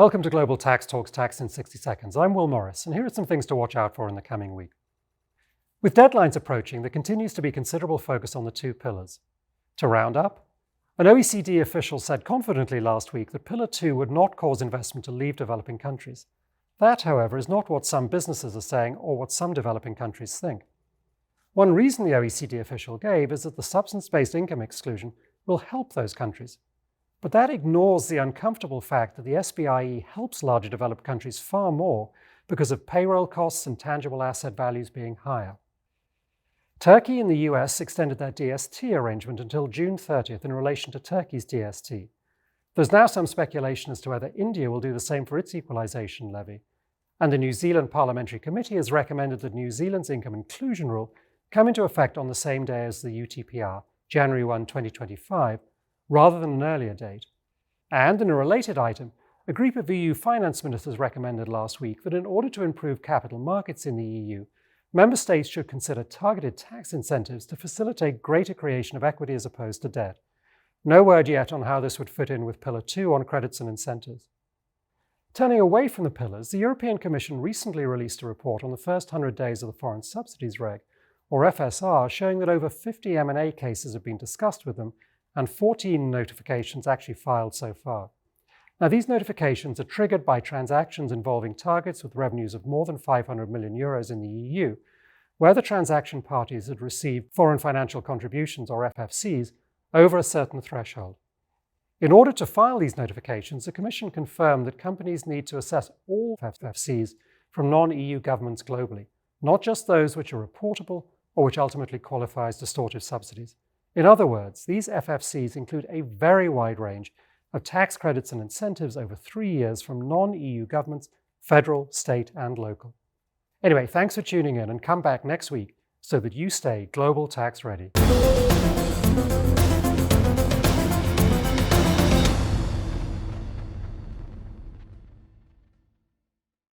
Welcome to Global Tax Talks Tax in 60 Seconds. I'm Will Morris, and here are some things to watch out for in the coming week. With deadlines approaching, there continues to be considerable focus on the two pillars. To round up, an OECD official said confidently last week that Pillar 2 would not cause investment to leave developing countries. That, however, is not what some businesses are saying or what some developing countries think. One reason the OECD official gave is that the Substance-Based Income Exclusion will help those countries. But that ignores the uncomfortable fact that the SBIE helps larger developed countries far more because of payroll costs and tangible asset values being higher. Turkey and the US extended their DST arrangement until June 30th in relation to Turkey's DST. There's now some speculation as to whether India will do the same for its equalization levy. And the New Zealand Parliamentary Committee has recommended that New Zealand's income inclusion rule come into effect on the same day as the UTPR, January 1, 2025, rather than an earlier date. And in a related item, a group of EU finance ministers recommended last week that in order to improve capital markets in the EU, member states should consider targeted tax incentives to facilitate greater creation of equity as opposed to debt. No word yet on how this would fit in with Pillar 2 on credits and incentives. Turning away from the pillars, the European Commission recently released a report on the first 100 days of the Foreign Subsidies Reg, or FSR, showing that over 50 M&A cases have been discussed with them and 14 notifications actually filed so far. Now, these notifications are triggered by transactions involving targets with revenues of more than 500 million euros in the EU, where the transaction parties had received foreign financial contributions, or FFCs, over a certain threshold. In order to file these notifications, the Commission confirmed that companies need to assess all FFCs from non-EU governments globally, not just those which are reportable or which ultimately qualify as distortive subsidies. In other words, these FFCs include a very wide range of tax credits and incentives over 3 years from non-EU governments, federal, state, and local. Anyway, thanks for tuning in, and come back next week so that you stay global tax ready.